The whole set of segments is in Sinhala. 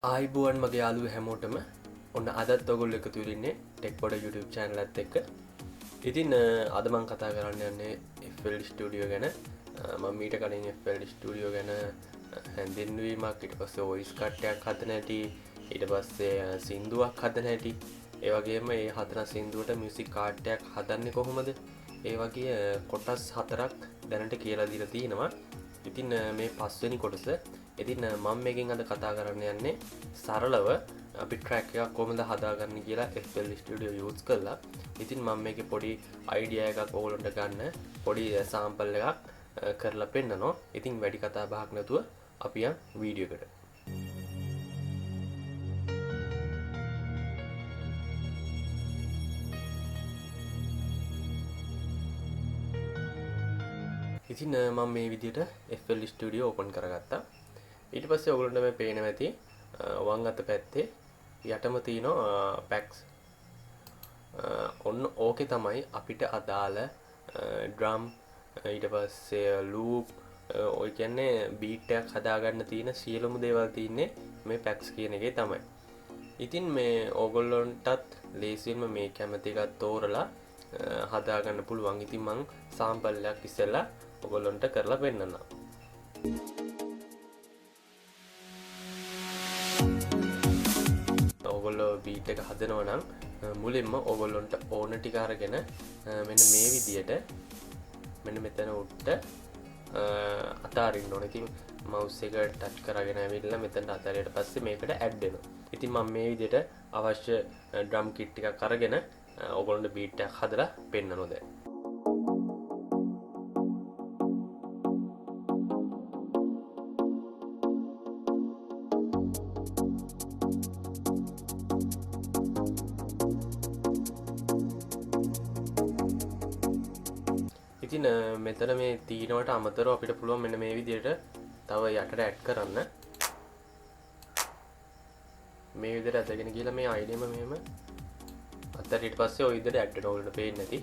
ආයිබුවන් මගේ යාළුවෝ හැමෝටම ඔන්න අදත් ඔයගොල්ලෝ එකතු වෙලා ඉන්නේ ටෙක් පොඩ YouTube channel එකත් එක්ක. ඉතින් අද මම කතා කරන්න යන්නේ FL Studio ගැන. මම ඊට කලින් FL Studio ගැන හැඳින්වීමක්, ඊට පස්සේ voice cut එකක් හදන හැටි, ඊට පස්සේ සින්දුවක් හදන හැටි, ඒ වගේම මේ හදන සින්දුවට music card එකක් හදන්නේ කොහොමද? ඒ වගේ කොටස් 4ක් දැනට කියලා දීලා තිනවා. ඉතින් මේ පස්වෙනි කොටස. ඉතින් මම මේකෙන් අද කතා කරන්න යන්නේ සරලව අපි ට්‍රැක් එකක් කොහොමද හදාගන්නේ කියලා FL Studio use කරලා. ඉතින් මම මේකේ පොඩි අයිඩියා එකක් ඕගොල්ලන්ට ගන්න පොඩි සෑම්පල් එකක් කරලා පෙන්නනවා. ඉතින් වැඩි කතා බහක් නැතුව අපි යන් වීඩියෝ එකට. ඉතින් මම මේ විදිහට FL Studio open කරගත්තා. ඊට පස්සේ ඔයගොල්ලන්ට මේ පේනවා ඇති වම් අත පැත්තේ යටම තියෙනවා packs. ඔන්න ඕකේ තමයි අපිට අදාළ drum, ඊට පස්සේ loop, ඔය කියන්නේ beat එකක් හදාගන්න තියෙන සියලුම දේවල් තියෙන්නේ මේ packs කියන එකේ තමයි. ඉතින් මේ ඕගොල්ලන්ටත් ලේසියෙන්ම මේ කැමති එකක් තෝරලා හදාගන්න පුළුවන්. ඉතින් මම sample එකක් ඉස්සෙල්ලා ඔයගොල්ලන්ට කරලා පෙන්නන්නම්. ඔයගොල්ලෝ beat එක හදනවා නම් මුලින්ම ඔයගොල්ලන්ට ඕන ටික අරගෙන මෙන්න මේ විදියට මෙන්න මෙතන උඩට අතාරින්න ඕනේ. ඉතින් mouse එක touch කරගෙන ඇවිල්ලා මෙතනට අතාරියට පස්සේ මේකට add වෙනවා. ඉතින් මම මේ විදියට අවශ්‍ය drum kit ටිකක් අරගෙන ඔයගොල්ලන්ට beat එකක් හදලා පෙන්නනවා දැන්. ඉතින් මෙතන මේ තීනවට අමතරව අපිට පුළුවන් මෙන්න මේ විදිහට තව යටට ඇඩ් කරන්න. මේ විදිහට අදගෙන ගිහලා මේ අයිඩියම මෙහෙම අතට ඊට පස්සේ ওই විදිහට ඇඩ් වෙන ඕගොල්ලන්ට පේන්නේ නැති.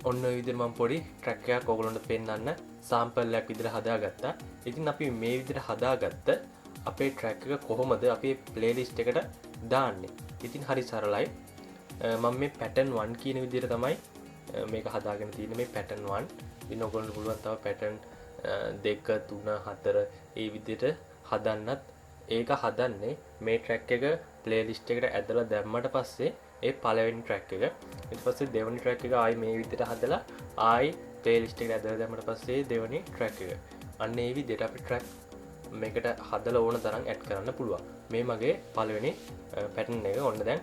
ඔන්න ඔය විදිහට මම පොඩි ට්‍රැක් එකක් ඔයගොල්ලන්ට පෙන්නන්න සාම්පල් එකක් විදිහට හදාගත්තා. ඉතින් අපි මේ විදිහට හදාගත්ත අපේ ට්‍රැක් එක කොහොමද අපේ ප්ලේලිස්ට් එකට දාන්නේ? ඉතින් හරි සරලයි. මම මේ pattern 1 කියන විදිහට තමයි මේක හදාගෙන තියෙන්නේ. මේ pattern 1. ඉතින් ඔයගොල්ලන්ට පුළුවන් තව pattern 2 3 4 ඒ විදිහට හදන්නත්. ඒක හදන්නේ මේ ට්‍රැක් එක ප්ලේලිස්ට් එකට ඇදලා දැම්මට පස්සේ ඒ පළවෙනි ට්‍රැක් එක, ඊට පස්සේ දෙවෙනි ට්‍රැක් එක ආයි මේ විදිහට හදලා ආයි ප්ලේලිස්ට් එකට ඇදලා දැම්මට පස්සේ දෙවෙනි ට්‍රැක් එක. අන්න ඒ විදිහට අපි ට්‍රැක් මේකට හදලා ඕන තරම් ඇඩ් කරන්න පුළුවන්. මේ මගේ පළවෙනි පැටර්න් එක. ඔන්න දැන්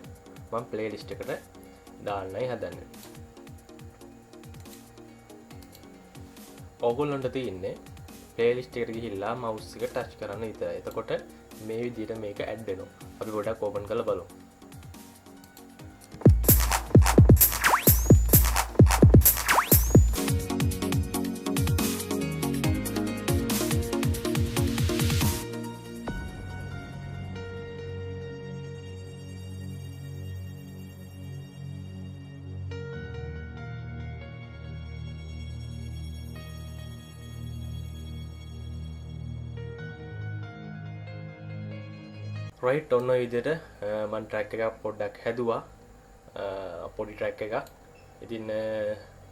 මම ප්ලේලිස්ට් එකට දාන්නයි හදන්නේ. ඕගොල්ලන්ට තියෙන්නේ ප්ලේලිස්ට් එකට ගිහිල්ලා mouse එක ටච් කරන්න විතරයි. එතකොට මේ විදිහට මේක ඇඩ් වෙනවා. අපි පොඩ්ඩක් ඕපන් කරලා බලමු. රයිට්, ඔන්න ඔය විදිහට මම ට්‍රැක් එකක් පොඩ්ඩක් හැදුවා. පොඩි ට්‍රැක් එකක්. ඉතින්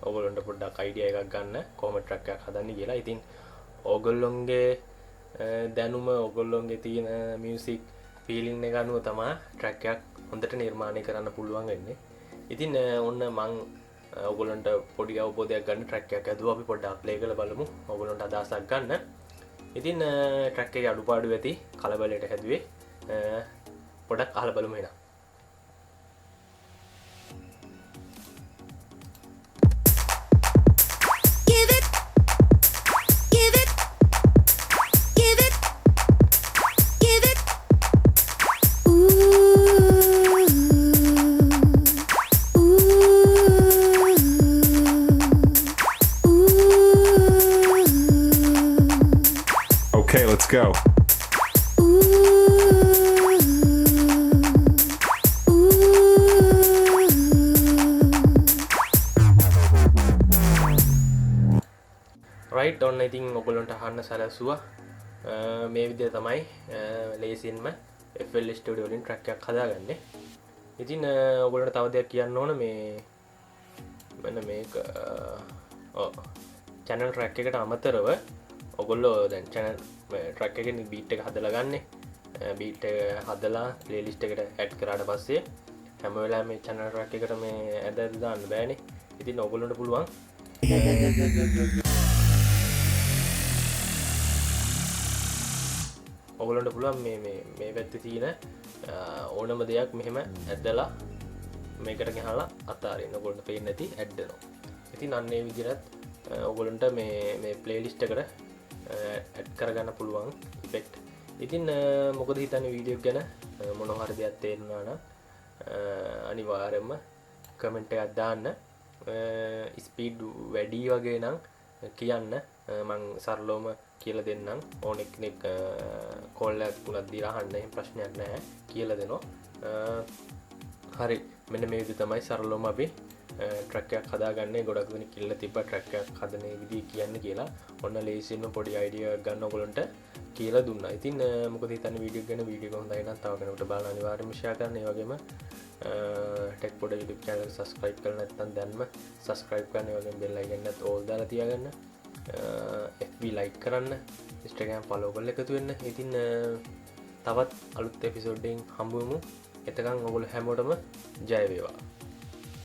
ඕගොල්ලන්ට පොඩ්ඩක් අයිඩියා එකක් ගන්න කොහොමද ට්‍රැක් එකක් හදන්නේ කියලා. ඉතින් ඕගොල්ලොන්ගේ දැනුම, ඕගොල්ලොන්ගේ තියෙන මියුසික් ෆීලිං එක අනුව තමයි ට්‍රැක් එකක් හොඳට නිර්මාණය කරන්න පුළුවන් වෙන්නේ. ඉතින් ඔන්න මම ඕගොල්ලන්ට පොඩි අවබෝධයක් ගන්න ට්‍රැක් එකක් හදුවා. අපි පොඩ්ඩක් ප්ලේ කරලා බලමු ඕගොල්ලන්ට අදහසක් ගන්න. ඉතින් ට්‍රැක් එකේ අඩුපාඩු ඇති කලබලයට හැදුවේ. පොඩක් අහලා බලමු එහෙනම්. Okay, let's go. go. Right ඔන්න ඉතින් ඔගොල්ලන්ට අහන්න සැලසුවා මේ විදිහට තමයි ලේසියෙන්ම FL Studio වලින් ට්‍රැක් එකක් හදාගන්නේ. ඉතින් ඔයගොල්ලන්ට තව දෙයක් කියන්න ඕන මේ මෙන්න මේක channel track එකට අමතරව ඔයගොල්ලෝ දැන් channel track එකේ beat එක හදලා ගන්න. beat එක හදලා playlist එකට add කරාට පස්සේ හැම වෙලාවෙම මේ channel track එකට මේ add දාන්න බෑනේ. ඉතින් ඔයගොල්ලන්ට පුළුවන් ඔගොලන්ට පුළුවන් මේ පැත්ති තියෙන ඕනම දෙයක් මෙහෙම ඇද්දලා මේකට ගහලා අතාරින්න ඔයගොල්ලන්ට පේන්නේ නැති ඇඩ්දනවා. ඉතින් අන්න ඒ විදිහට ඔයගොල්ලන්ට මේ ප්ලේලිස්ට් එකට ඇඩ් කරගන්න පුළුවන් ඉෆෙක්ට්. ඉතින් මොකද හිතන්නේ වීඩියෝ ගැන මොනවා හරි දෙයක් තේරුණා නම් අනිවාර්යයෙන්ම කමෙන්ට් එකක් දාන්න. ස්පීඩ් වැඩි වගේ නම් කියන්න මං සරලවම කියලා දෙන්නම්. ඕන කෙනෙක් කෝල් එකක් තුනක් දීලා අහන්න එහෙම ප්‍රශ්නයක් නැහැ කියලා දෙනවා. හරි මෙන්න මේ විදිහ තමයි සරලවම අපි ට්‍රැක් එකක් හදාගන්නේ. ගොඩක් දෙනෙක් කියලා තිබ්බා ට්‍රැක් එකක් හදන විදිහ කියන්න කියලා. ඔන්න ලේසියෙන්ම පොඩි අයිඩියා එකක් ගන්න ඔයගොල්ලන්ට කියලා දුන්නා. ඉතින් මොකද හිතන්නේ වීඩියෝ ගැන වීඩියෝ එක හොඳයි නම් තව කෙනෙකුට බලන්න අනිවාර්යයෙන්ම ෂෙයා කරන්න. ඒ වගේම ටෙක් පොඩ YouTube channel එක subscribe කරලා නැත්නම් දැන්ම subscribe කරන්න. ඒ වගේම bell icon එකත් all දාලා තියාගන්න. FB like කරන්න, Instagram follow කරලා එකතු වෙන්න. ඉතින් තවත් අලුත් එපිසෝඩ් එකකින් හම්බ වෙමු. එතකන් ඔයගොල්ලෝ හැමෝටම ජය වේවා.